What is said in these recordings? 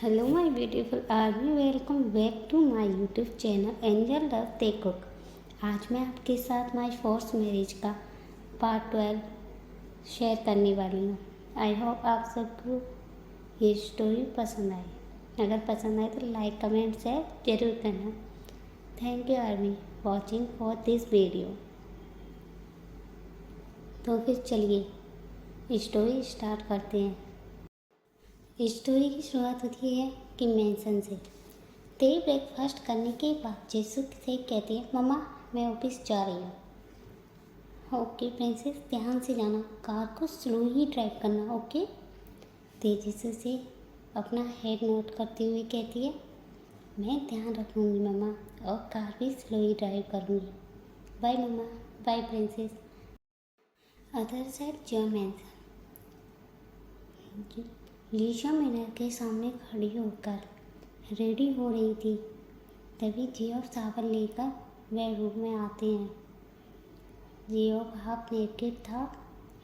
Hello my beautiful army, welcome back to my YouTube channel angel love Taekook. आज मैं आपके साथ my force marriage का part 12 share करने वाली हूँ। आई होप आप सबको ये स्टोरी पसंद आए। अगर पसंद आए तो लाइक कमेंट शेयर जरूर करना। Thank you army watching for this video. तो फिर चलिए स्टोरी स्टार्ट करते हैं। स्टोरी की शुरुआत होती है कि मेंशन से। तेरी ब्रेकफास्ट करने के बाद जेसु से कहती है, मम्मा मैं ऑफिस जा रही हूँ। ओके प्रिंसेस, ध्यान से जाना, कार को स्लो ही ड्राइव करना, ओके। तेजस्वी से अपना हेड नोट करते हुए कहती है, मैं ध्यान रखूँगी मम्मा, और कार भी स्लो ही ड्राइव करूँगी। Bye mama, bye princess. Other side German Lisa mirror के सामने खड़ी होकर रेडी हो रही थी। तभी जियोफ सावन लेकर बेडरूम में आते हैं। जियोफ हाफ नेकेड था।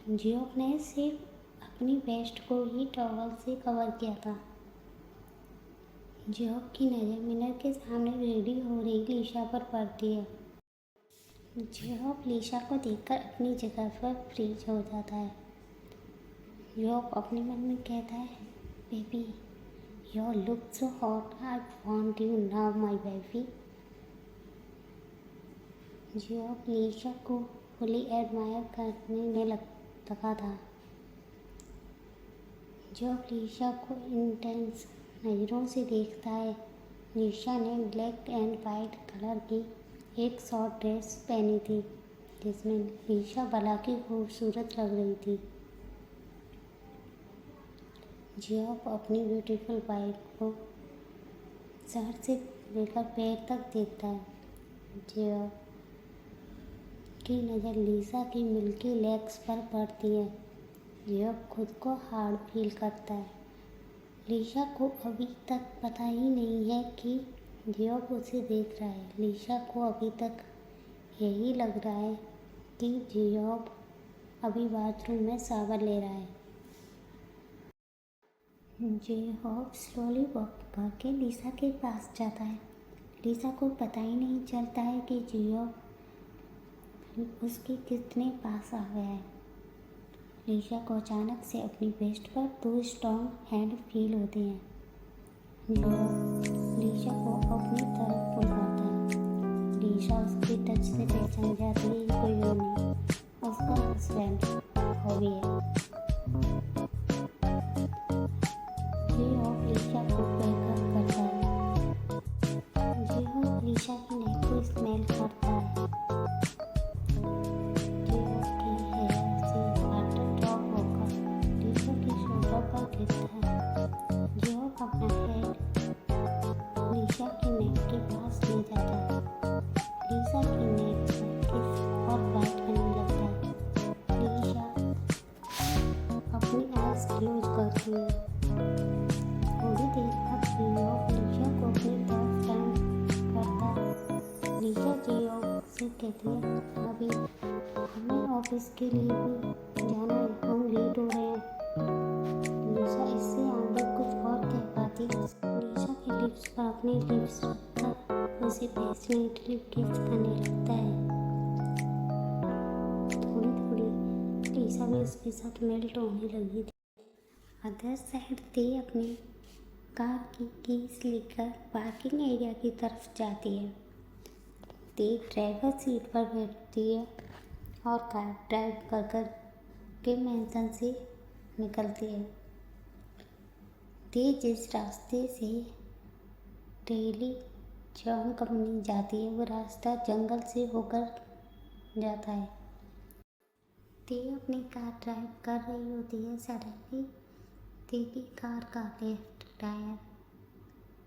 जियोफ ने सिर्फ अपनी वेस्ट को ही टॉवल से कवर किया था। जियोफ की नज़र मिरर के सामने रेडी हो रही लीशा पर पड़ती है। जियोफ लीशा को देखकर अपनी जगह पर फ्रीज हो जाता है। जियोफ अपने मन में कहता है, baby your look so hot, I want you now my baby. जियोफ लीशा को फुली एडमायर करने लगा था। जियोफ लीशा को इंटेंस नज़रों से देखता है। लीशा ने ब्लैक एंड वाइट कलर की एक शॉर्ट ड्रेस पहनी थी, जिसमें लीशा भला की खूबसूरत लग रही थी। जियोफ अपनी ब्यूटीफुल वाइफ को सर से लेकर पैर तक देखता है। जियोफ की नज़र लीशा की मिल्की लेग्स पर पड़ती है। जियोफ खुद को हार्ड फील करता है। लीशा को अभी तक पता ही नहीं है कि जियोफ उसे देख रहा है। लीशा को अभी तक यही लग रहा है कि जियोफ अभी बाथरूम में शावर ले रहा है। जियोफ स्लोली वॉक करके लीशा के पास जाता है। लीशा को पता ही नहीं चलता है कि जियोफ उसके कितने पास आ गया है। लीशा को अचानक से अपनी वेस्ट पर 2 स्ट्रॉन्ग हैंड फील होते हैं। जियोफ लीशा को अपनी तरफ पुल करता है। लीशा उसके टच से पहचान जाती है कि कोई और नहीं, उसका हस्बैंड हॉबी है। जियोफ लीशा को वेलकम करता है। जियोफ लीशा की नेक को स्मेल करता है। जियोफ की हेयर से वाटर ड्रॉप होकर लीशा की शोल्डर पर गिरता है। जियोफ अपना हेड लीशा की नेक के पास ले जाता है। लीशा की नेक पर किस और बाइट करने लगता है। लीशा अपनी आइज क्लोज करती है। थोड़ी देर बाद जियोफ लीशा को अपनी तरफ टर्न करता है। लीशा जियोफ से कहती है, अभी हमें ऑफिस के लिए भी जाना है, हम लेट हो रहे हैं। लीशा इससे आगे कुछ और कह पाती। लीशा के लिप्स पर अपनी लिप्स रखकर उसे पैशनेटली किस करने लगता है। थोड़ी थोड़ी लीशा भी उसके साथ मेल्ट होने लगी थी। अदर साइड ते अपनी कार की कीज लेकर पार्किंग एरिया की तरफ जाती है। ते ड्राइवर सीट पर बैठती है और कार ड्राइव कर के मेंशन से निकलती है। ते जिस रास्ते से डेली जॉन कंपनी जाती है वो रास्ता जंगल से होकर जाता है। ते अपनी कार ड्राइव कर रही होती है। सडनली ते की कार का लेफ्ट टायर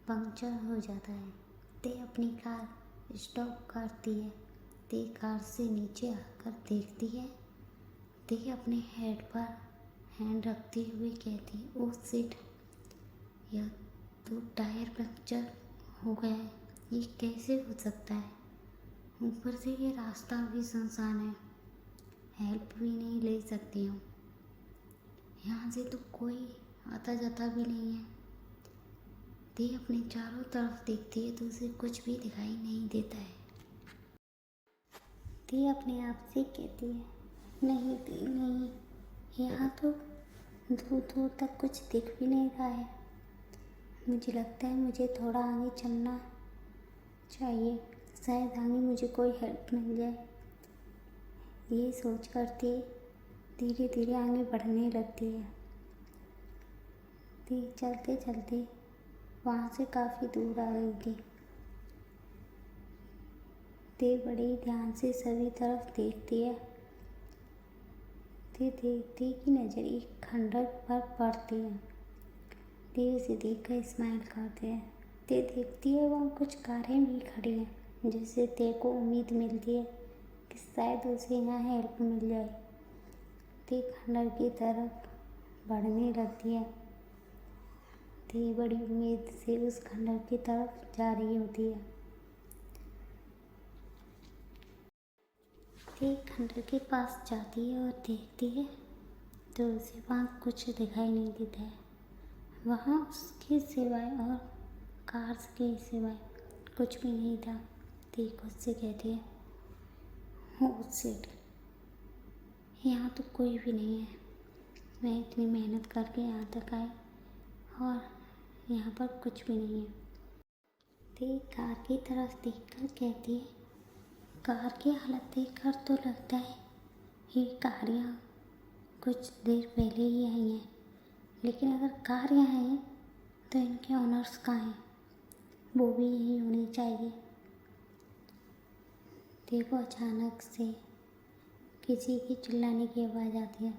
पंक्चर हो जाता है। ते अपनी कार स्टॉप करती है। ते कार से नीचे आकर देखती है। ते अपने हेड पर हैंड रखते हुए कहती है, ओह शिट, यह तो टायर पंक्चर हो गया है, ये कैसे हो सकता है। ऊपर से ये रास्ता भी सुनसान है, हेल्प भी नहीं ले सकती हूँ, यहाँ से तो कोई आता जाता भी नहीं है। ती अपने चारों तरफ देखती है तो उसे कुछ भी दिखाई नहीं देता है। ती अपने आप से कहती है, नहीं ती नहीं, यहाँ तो दूर दूर तक कुछ दिख भी नहीं रहा है। मुझे लगता है मुझे थोड़ा आगे चलना चाहिए, शायद आगे मुझे कोई हेल्प मिल जाए। ये सोच करती धीरे धीरे आगे बढ़ने लगती है। ती चलते चलते वहाँ से काफ़ी दूर आ गई थी। ती बड़ी ध्यान से सभी तरफ देखती है। ती देखती की नज़र एक खंडर पर पड़ती है। ती उसे देखकर स्माइल करती है। ती देखती है वहाँ कुछ कारें भी खड़ी हैं, जिससे ती को उम्मीद मिलती है कि शायद उसे यहाँ हेल्प मिल जाए। ती खंडर की तरफ बढ़ने लगती है। ती बड़ी उम्मीद से उस खंडर की तरफ जा रही होती है। ती खंडर के पास जाती है और देखती है तो उसे वहाँ कुछ दिखाई नहीं देता है। वहाँ उसके सिवाय और कार्स के सिवाय कुछ भी नहीं था। ती खुद से कहती है, ओह शिट, यहाँ तो कोई भी नहीं है। मैं इतनी मेहनत करके यहाँ तक आई और यहाँ पर कुछ भी नहीं है। ती कार की तरफ देखकर कहती है, कार की हालत देखकर तो लगता है ये कार यहाँ कुछ देर पहले ही आई हैं, लेकिन अगर कार यहाँ है तो इनके ओनर्स कहाँ हैं? वो भी यही होनी चाहिए। देखो अचानक से किसी की चिल्लाने की आवाज़ आती है।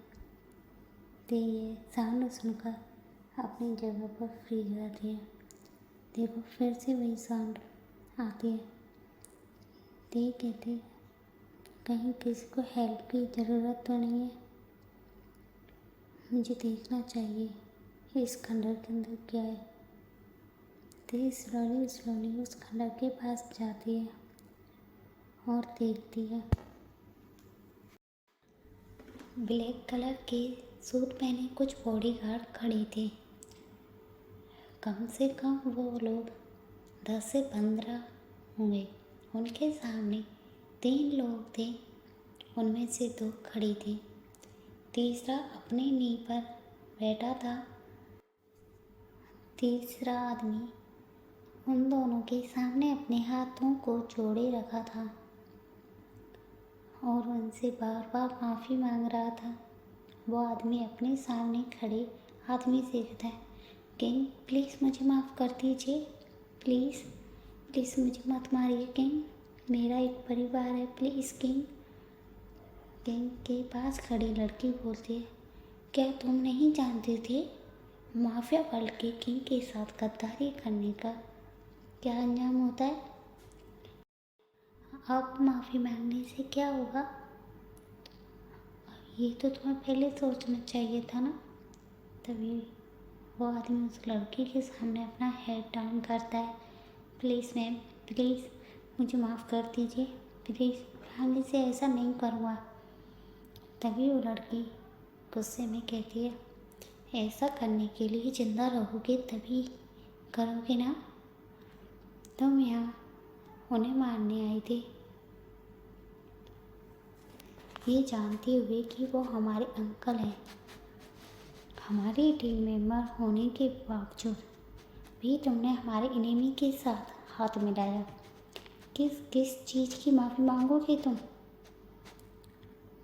ते ये साउंड सुनकर अपनी जगह पर फ्रीज हो जाती है। देखो फिर से वही साउंड आती है। ते कहते कहीं किसी को हेल्प की ज़रूरत तो नहीं है, मुझे देखना चाहिए इस खंडर के अंदर क्या है। ते स्लोली स्लोली उस खंडर के पास जाती है और देखती है ब्लैक कलर के सूट पहने कुछ बॉडीगार्ड खड़े थे। कम से कम वो लोग 10 से 15 होंगे। उनके सामने 3 लोग थे, उनमें से 2 खड़ी थी, तीसरा अपने नी पर बैठा था। तीसरा आदमी उन दोनों के सामने अपने हाथों को जोड़े रखा था और उनसे बार बार माफ़ी मांग रहा था। वो आदमी अपने सामने खड़े आदमी से कहता है, किंग प्लीज़ मुझे माफ़ कर दीजिए, प्लीज़ प्लीज़ मुझे मत मारिए किंग, मेरा एक परिवार है, प्लीज़ किंग। किंग के पास खड़ी लड़की बोलती है, क्या तुम नहीं जानते थे माफिया वर्ल्ड के किंग के साथ गद्दारी करने का क्या अंजाम होता है? अब माफ़ी मांगने से क्या होगा? ये तो तुम्हें पहले सोचना चाहिए था ना। तभी वो आदमी उस लड़की के सामने अपना हेड डाउन करता है, प्लीज़ मैम प्लीज़ मुझे माफ़ कर दीजिए, प्लीज़ आगे से ऐसा नहीं करूँगा। तभी वो लड़की गुस्से में कहती है, ऐसा करने के लिए ज़िंदा रहोगे तभी करोगे ना, तुम यहाँ उन्हें मारने आई थी ये जानते हुए कि वो हमारे अंकल हैं। हमारी टीम मेंबर होने के बावजूद भी तुमने हमारे एनिमी के साथ हाथ मिलाया। किस किस चीज़ की माफ़ी मांगोगे तुम?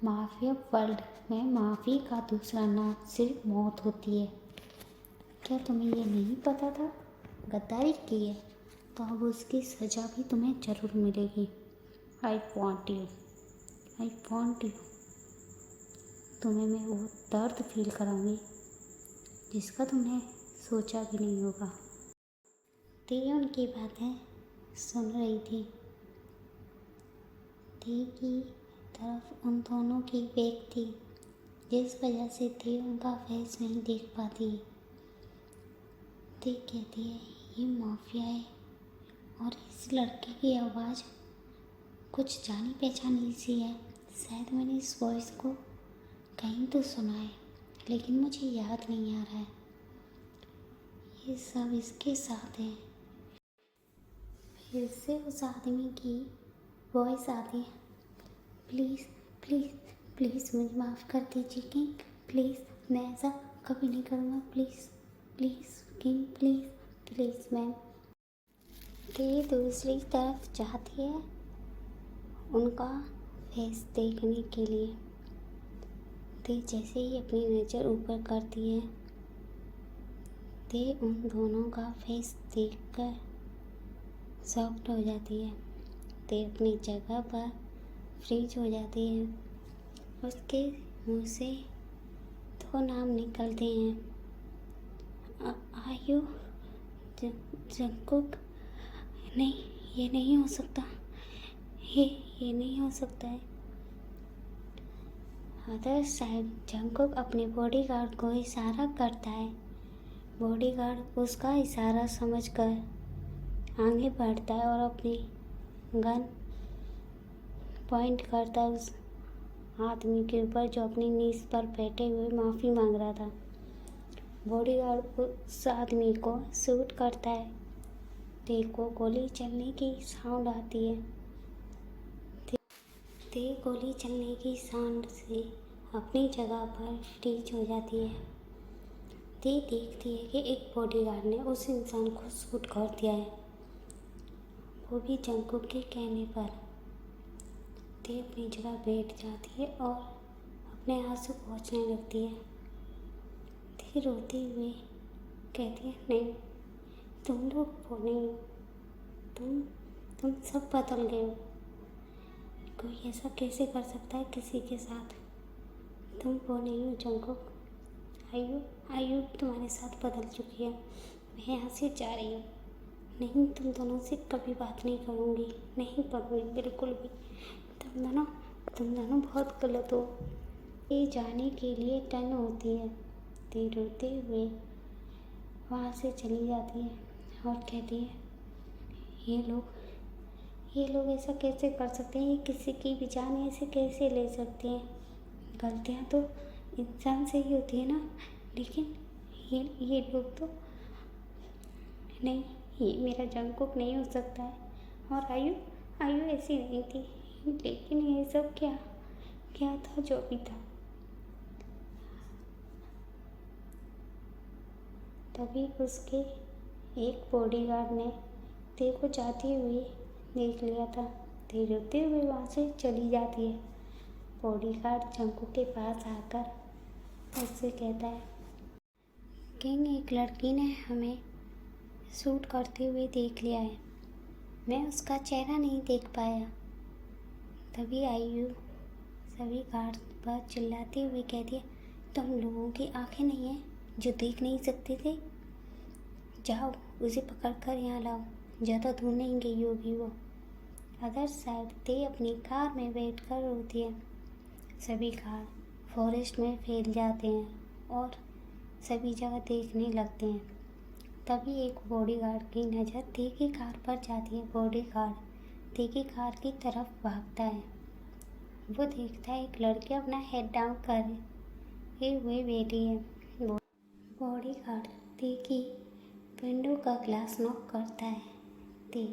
माफिया वर्ल्ड में माफ़ी का दूसरा नाम सिर्फ मौत होती है। क्या तुम्हें ये नहीं पता था? गद्दारी की है तो अब उसकी सज़ा भी तुम्हें ज़रूर मिलेगी। I want you, I want you. तुम्हें मैं वो दर्द फील कराऊंगी जिसका तुमने सोचा भी नहीं होगा। ते उनकी बातें सुन रही थी। ते की तरफ उन दोनों की बैक थी, जिस वजह से ते उनका फेस नहीं देख पाती। ते कहती है ये माफिया है और इस लड़के की आवाज़ कुछ जानी पहचानी सी है। शायद मैंने इस वॉइस को कहीं तो सुना है लेकिन मुझे याद नहीं आ रहा है। ये सब इसके साथ है। फिर से उस आदमी की वॉइस आती है, प्लीज़ प्लीज़ प्लीज़ मुझे माफ़ कर दीजिए किंग, प्लीज़ मैं ऐसा कभी नहीं करूँगा, please please king, please please ma'am. ते दूसरी तरफ जाती है उनका फेस देखने के लिए। ते जैसे ही अपनी नज़र ऊपर करती है, ते उन दोनों का फेस देखकर शॉक्ड हो जाती है। ते अपनी जगह पर फ्रीज हो जाती है। उसके मुंह से दो नाम निकलते हैं, आयु जंगकुक। नहीं, ये नहीं हो सकता, ये नहीं हो सकता है। अदर साइड जंगकुक अपने बॉडीगार्ड को इशारा करता है। बॉडीगार्ड उसका इशारा समझकर आगे बढ़ता है और अपनी गन पॉइंट करता है उस आदमी के ऊपर जो अपनी नीज पर बैठे हुए माफ़ी मांग रहा था। बॉडीगार्ड उस आदमी को शूट करता है। ते को गोली चलने की साउंड आती है। ते गोली चलने की साउंड से अपनी जगह पर फ्रीज हो जाती है। ते देखती है कि एक बॉडीगार्ड ने उस इंसान को शूट कर दिया है, वो भी जंगकुक के कहने पर। ते अपनी जगह बैठ जाती है और अपने आंसू पोंछने लगती है। ते रोते हुए कहती है, नहीं, तुम लोग वो नहीं हो, तुम सब बदल गए हो। कोई ऐसा कैसे कर सकता है किसी के साथ? तुम वो नहीं हो जंगकुक। आयु तुम्हारे साथ बदल चुकी है। मैं यहाँ से जा रही हूँ। नहीं, तुम दोनों से कभी बात नहीं करूँगी, नहीं करूँगी बिल्कुल भी। तुम दोनों बहुत गलत हो। ये जाने के लिए टर्न होती है। ते रोते हुए वहाँ से चली जाती है और कहती है, ये लोग ऐसा कैसे कर सकते हैं? ये किसी की भी जान ऐसे कैसे ले सकते हैं? गलतियाँ तो इंसान से ही होती है ना, लेकिन ये लोग तो नहीं, ये मेरा जंगकुक नहीं हो सकता है। और आयु ऐसी नहीं थी, लेकिन ये सब क्या था जो भी था। तभी उसके एक बॉडीगार्ड ने ते को जाती हुई देख लिया था। ते रोते हुए वहाँ से चली जाती है। बॉडीगार्ड जंगकुक के पास आकर उससे कहता है, किंग, एक लड़की ने हमें शूट करते हुए देख लिया है, मैं उसका चेहरा नहीं देख पाया। तभी आयु सभी गार्ड पर चिल्लाते हुए कहती है, तुम लोगों की आंखें नहीं हैं जो देख नहीं सकते थे? जाओ उसे पकड़ कर यहाँ लाओ, ज़्यादा दूर नहीं गई होगी वो। अदर साइड ते अपनी कार में बैठ कर रोती है। सभी कार फॉरेस्ट में फैल जाते हैं और सभी जगह देखने लगते हैं। तभी एक बॉडीगार्ड की नज़र ते की कार पर जाती है। बॉडीगार्ड ते की कार की तरफ भागता है। वो देखता है एक लड़की अपना हेड डाउन करे हुए बैठी है। बॉडीगार्ड ते की विंडो का ग्लास नॉक करता है। ते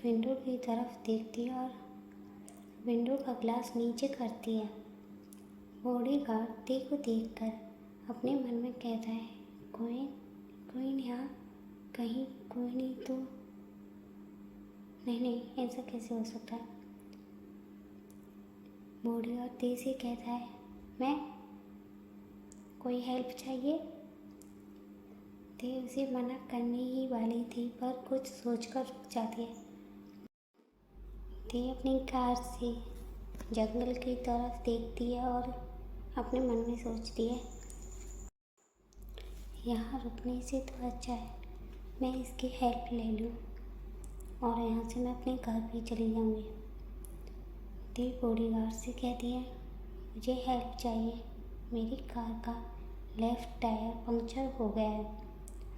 विंडो की तरफ देखती है और विंडो का ग्लास नीचे करती है। बॉडीगार्ड ते को देखकर अपने मन में कहता है, कोई यहाँ कहीं कोई नहीं तो नहीं, ऐसा कैसे हो सकता है? बॉडीगार्ड ते से कहता है, मैं कोई हेल्प चाहिए? ते उसे मना करने ही वाली थी पर कुछ सोचकर रुक जाती है। ते अपनी कार से जंगल की तरफ देखती है और अपने मन में सोचती है, यहाँ रुकने से तो अच्छा है मैं इसकी हेल्प ले लूँ और यहाँ से मैं अपने घर भी चली जाऊँगी। ते बॉडीगार्ड से कहती है, मुझे हेल्प चाहिए, मेरी कार का लेफ़्ट टायर पंक्चर हो गया है।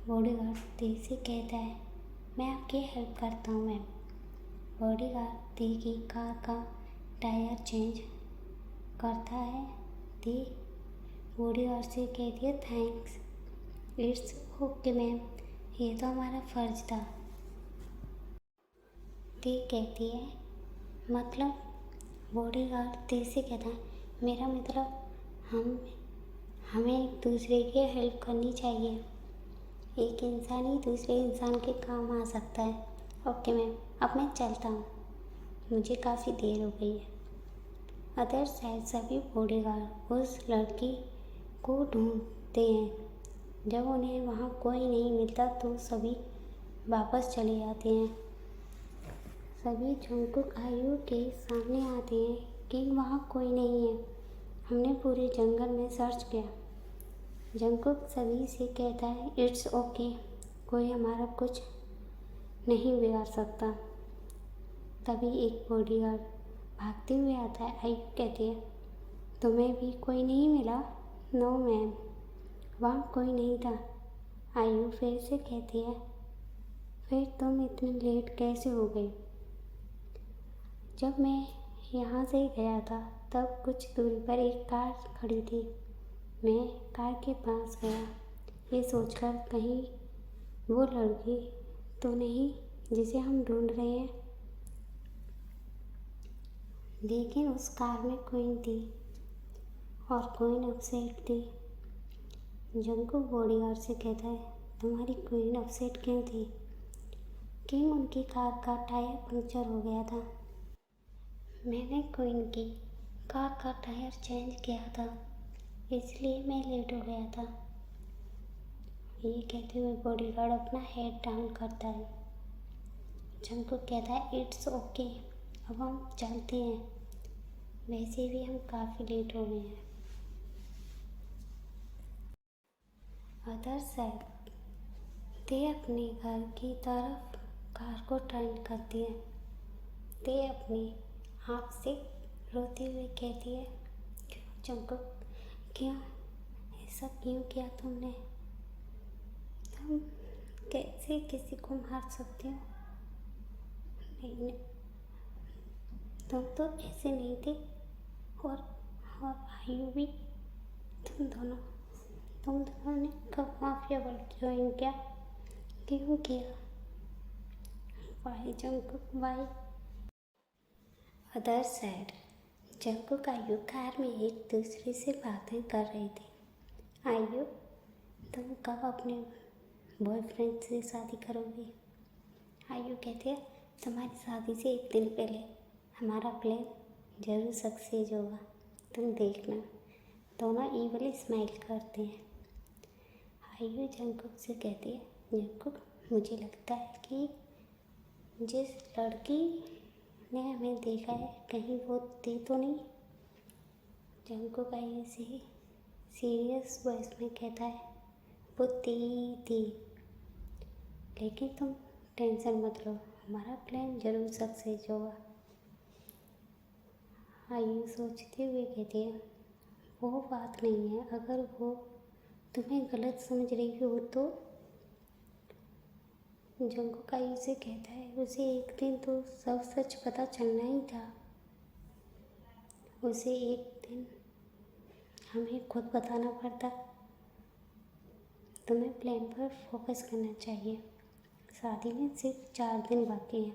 बॉडीगार्ड ते से कहता है, मैं आपकी हेल्प करता हूँ मैम। बॉडीगार्ड ते की कार का टायर चेंज करता है। ते बॉडीगार्ड से कहती है, थैंक्स, इट्स ओके मैम, ये तो हमारा फर्ज था। ती कहती है, मतलब बॉडीगार्ड ती से कहता है, मेरा मतलब हमें एक दूसरे की हेल्प करनी चाहिए। एक इंसान ही दूसरे इंसान के काम आ सकता है। ओके मैम, अब मैं चलता हूँ, मुझे काफ़ी देर हो गई है। अदर साइड सभी बॉडीगार्ड उस लड़की को ढूंढते हैं। जब उन्हें वहाँ कोई नहीं मिलता तो सभी वापस चले जाते हैं। सभी जंगकुक आयु के सामने आते हैं कि वहाँ कोई नहीं है। हमने पूरे जंगल में सर्च किया। जंगकुक सभी से कहता है, इट्स ओके, कोई हमारा कुछ नहीं बिगाड़ सकता। तभी एक बॉडीगार्ड भागते हुए आता है। आयु कहती है, तुम्हें भी कोई नहीं मिला? नो मैम, वहाँ कोई नहीं था। आयु फिर से कहती है, फिर तुम इतनी लेट कैसे हो गई? जब मैं यहाँ से गया था तब कुछ दूरी पर एक कार खड़ी थी। मैं कार के पास गया, ये सोचकर कहीं वो लड़की तो नहीं जिसे हम ढूंढ रहे हैं। लेकिन उस कार में क्वीन थी और क्वीन अपसेट थी। जंगकुक बॉडीगार्ड से कहता है, तुम्हारी क्वीन अपसेट क्यों थी? किंग, उनकी कार का टायर पंक्चर हो गया था। मैंने क्वीन की कार का टायर चेंज किया था, इसलिए मैं लेट हो गया था। ये कहते हुए बॉडीगार्ड अपना हेड डाउन करता है। जंगकुक कहता है, इट्स ओके, अब हम चलते हैं, वैसे भी हम काफ़ी लेट हो गए हैं। अदर साइड ते अपने घर की तरफ कार को टर्न करती है। ते अपनी आँख से रोते हुए कहती है, क्यों जंगकुक, क्यों ऐसा क्यों किया तुमने? तुम कैसे किसी को मार सकते हो? नहीं, तुम तो ऐसे नहीं थे। और आयु भी। तुम दोनों ने कब माफिया वर्ग ज्वाइन किया? क्यों किया? Why Jungkook, why? Other side Jungkook आयु कार में एक दूसरे से बातें कर रही थी। आयु, तुम कब अपने बॉयफ्रेंड से शादी करोगी? आयु कहती है, तुम्हारी शादी से एक दिन पहले हमारा प्लान जरूर सक्सेस होगा, तुम देखना। दोनों ईवली स्माइल करते हैं। आयु जंगकुक से कहती है, जंगकुक, मुझे लगता है कि जिस लड़की ने हमें देखा है कहीं वो थी तो नहीं? जंगकुक आयु से सीरियस वॉइस में कहता है, वो थी। लेकिन तुम टेंशन मत लो, हमारा प्लान जरूर सक्सेस होगा। आयु सोचते हुए कहती है, वो बात नहीं है, अगर वो तुम्हें गलत समझ रही हो तो? जंगकुक आयु से कहता है, उसे एक दिन तो सब सच पता चलना ही था। उसे एक दिन हमें खुद बताना पड़ता। तुम्हें प्लान पर फोकस करना चाहिए। शादी में सिर्फ 4 दिन बाकी हैं।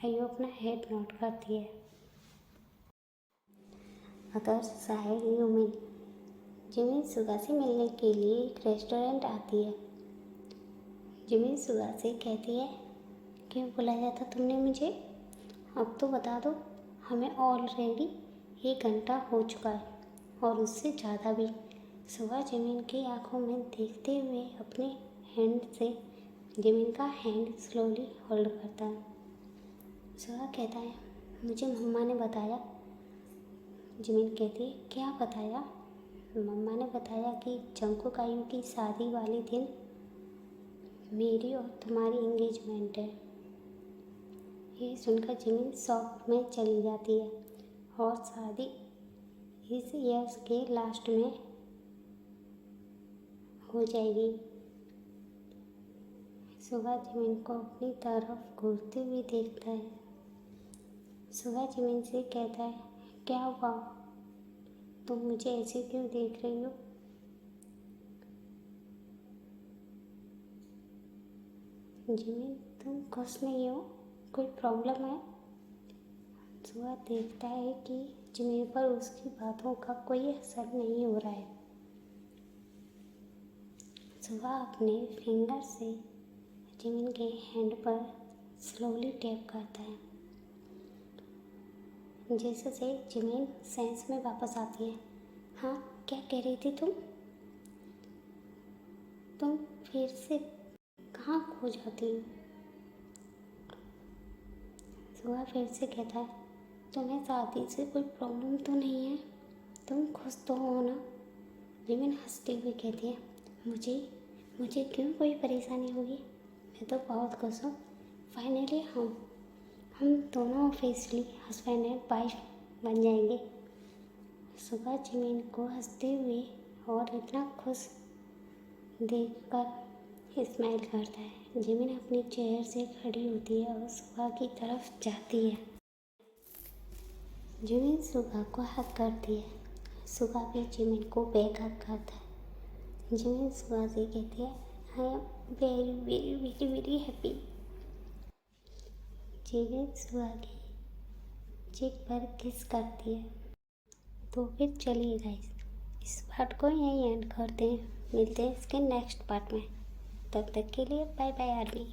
आयु अपना हेड नोट करती है। अदर साइड यूमिन जिमिन सुगा से मिलने के लिए एक रेस्टोरेंट आती है। जिमिन सुगा से कहती है, क्यों बुलाया था तुमने मुझे? अब तो बता दो, हमें ऑलरेडी 1 घंटा हो चुका है और उससे ज़्यादा भी। सुगा जिमिन की आंखों में देखते हुए अपने हैंड से जिमिन का हैंड स्लोली होल्ड करता है। सुगा कहता है, मुझे मम्मा ने बताया। जिमिन कहती है, क्या बताया? मम्मा ने बताया कि जंगकुक आयु की शादी वाले दिन मेरी और तुम्हारी एंगेजमेंट है। ये सुनकर जिमिन शॉक में चली जाती है और शादी इस ईयर के लास्ट में हो जाएगी। सुगा जिमिन को अपनी तरफ घूरते हुए देखता है। सुगा जिमिन से कहता है, क्या हुआ? तुम मुझे ऐसे क्यों देख रही हो? जिमिन तुम खुश नहीं हो, कोई प्रॉब्लम है? सुगा देखता है कि जिमिन पर उसकी बातों का कोई असर नहीं हो रहा है। सुगा अपने फिंगर से जिमिन के हैंड पर स्लोली टैप करता है, जिससे जिमिन सेंस में वापस आती है। हाँ, क्या कह रही थी तुम फिर से कहाँ खो जाती हो? सुगा फिर से कहता है, तुम्हें शादी से कोई प्रॉब्लम तो नहीं है? तुम खुश तो हो ना? जिमिन हंसती हुई कहती है, मुझे क्यों कोई परेशानी होगी? मैं तो बहुत खुश हूँ। फाइनली हम दोनों ऑफिशियली हस्बैंड एंड वाइफ बन जाएंगे। सुगा जिमिन को हंसते हुए और इतना खुश देखकर स्माइल करता है। जिमिन अपनी चेयर से खड़ी होती है और सुगा की तरफ जाती है। जिमिन सुगा को हक करती है। सुगा भी जिमिन को बैक हक करता है। जिमिन सुगा से कहती है, I am very very very very happy. Jimin Suga की चीक पर किस करती है। तो फिर चलिए गाइस, इस पार्ट को यहीं एंड करते हैं। मिलते हैं इसके नेक्स्ट पार्ट में। तब तक के लिए बाय बाय आर्मी।